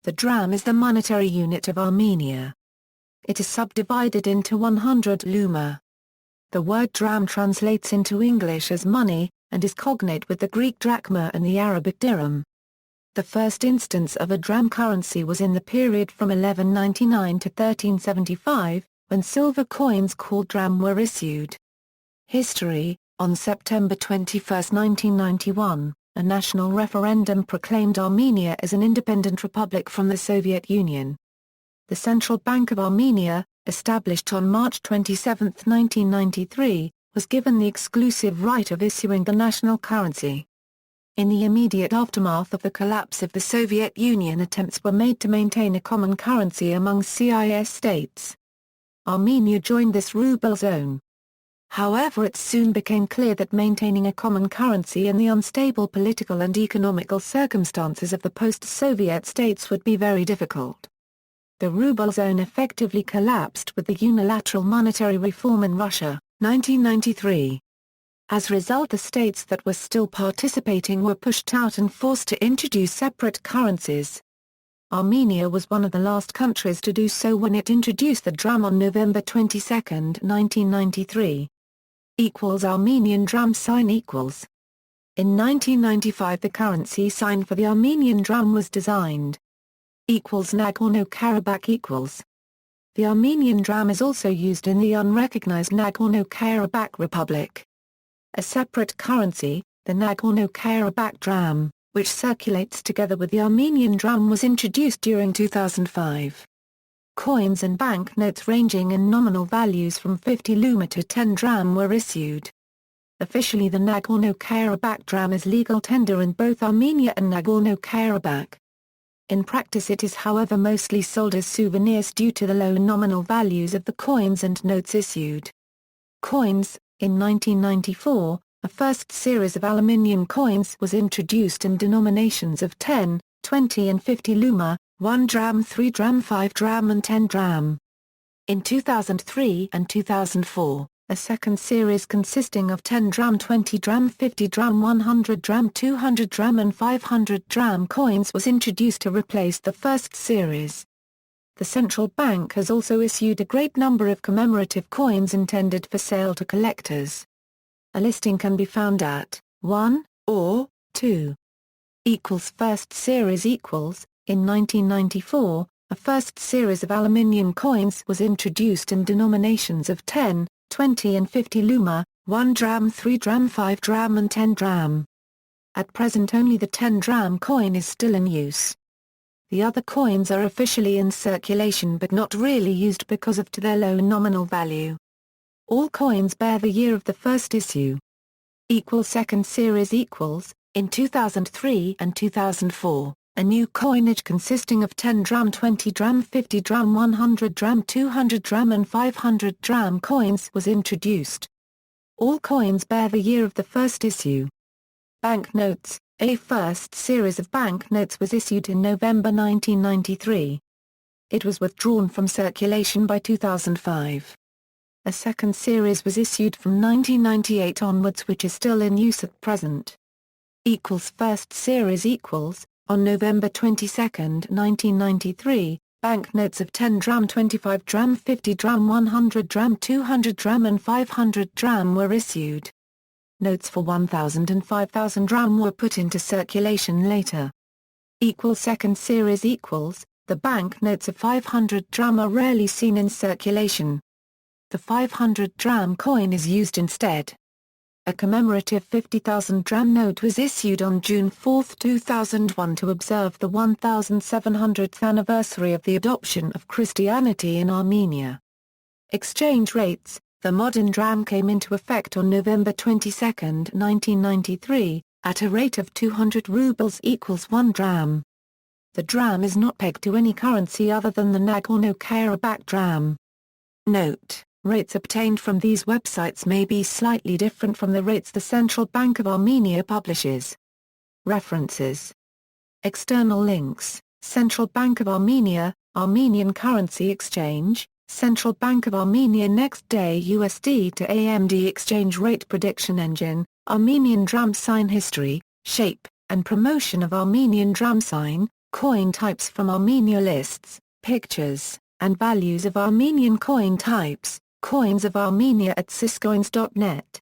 The dram is the monetary unit of Armenia. It is subdivided into 100 luma. The word dram translates into English as money, and is cognate with the Greek drachma and the Arabic dirham. The first instance of a dram currency was in the period from 1199 to 1375, when silver coins called dram were issued. History: on September 21, 1991, a national referendum proclaimed Armenia as an independent republic from the Soviet Union. The Central Bank of Armenia, established on March 27, 1993, was given the exclusive right of issuing the national currency. In the immediate aftermath of the collapse of the Soviet Union, attempts were made to maintain a common currency among CIS states. Armenia joined this ruble zone. However, it soon became clear that maintaining a common currency in the unstable political and economical circumstances of the post-Soviet states would be very difficult. The ruble zone effectively collapsed with the unilateral monetary reform in Russia, 1993. As a result, the states that were still participating were pushed out and forced to introduce separate currencies. Armenia was one of the last countries to do so when it introduced the dram on November 22, 1993. Armenian dram sign equals. In 1995 the currency sign for the Armenian dram was designed. Nagorno-Karabakh equals. The Armenian dram is also used in the unrecognized Nagorno-Karabakh Republic. A separate currency, the Nagorno-Karabakh dram, which circulates together with the Armenian dram, was introduced during 2005. Coins and banknotes ranging in nominal values from 50 luma to 10 dram were issued. Officially, the Nagorno-Karabakh dram is legal tender in both Armenia and Nagorno-Karabakh. In practice it is however mostly sold as souvenirs due to the low nominal values of the coins and notes issued. Coins: in 1994, a first series of Armenian coins was introduced in denominations of 10, 20 and 50 luma, 1 dram, 3 dram, 5 dram and 10 dram. In 2003 and 2004, a second series consisting of 10 dram, 20 dram, 50 dram, 100 dram, 200 dram and 500 dram coins was introduced to replace the first series. The central bank has also issued a great number of commemorative coins intended for sale to collectors. A listing can be found at 1 or 2 first series equals. In 1994, a first series of Armenian coins was introduced in denominations of 10, 20 and 50 luma, 1 dram, 3 dram, 5 dram and 10 dram. At present only the 10 dram coin is still in use. The other coins are officially in circulation but not really used because of their low nominal value. All coins bear the year of the first issue. Second series equals. In 2003 and 2004, a new coinage consisting of 10 dram, 20 dram, 50 dram, 100 dram, 200 dram and 500 dram coins was introduced. All coins bear the year of the first issue. Banknotes: a first series of banknotes was issued in November 1993. It was withdrawn from circulation by 2005. A second series was issued from 1998 onwards, which is still in use at present. First series equals. On November 22, 1993, banknotes of 10 dram, 25 dram, 50 dram, 100 dram, 200 dram and 500 dram were issued. Notes for 1,000 and 5,000 dram were put into circulation later. Second series equals. The banknotes of 500 dram are rarely seen in circulation. The 500 dram coin is used instead. A commemorative 50,000 dram note was issued on June 4, 2001 to observe the 1700th anniversary of the adoption of Christianity in Armenia. Exchange rates: the modern dram came into effect on November 22, 1993, at a rate of 200 rubles equals 1 dram. The dram is not pegged to any currency other than the Nagorno-Karabakh dram. Note: rates obtained from these websites may be slightly different from the rates the Central Bank of Armenia publishes. References. External links: Central Bank of Armenia, Armenian Currency Exchange, Central Bank of Armenia Next Day USD to AMD Exchange Rate Prediction Engine, Armenian Dram Sign History, Shape, and Promotion of Armenian Dram Sign, Coin types from Armenia lists, pictures, and values of Armenian coin types, coins of Armenia at syscoins.net.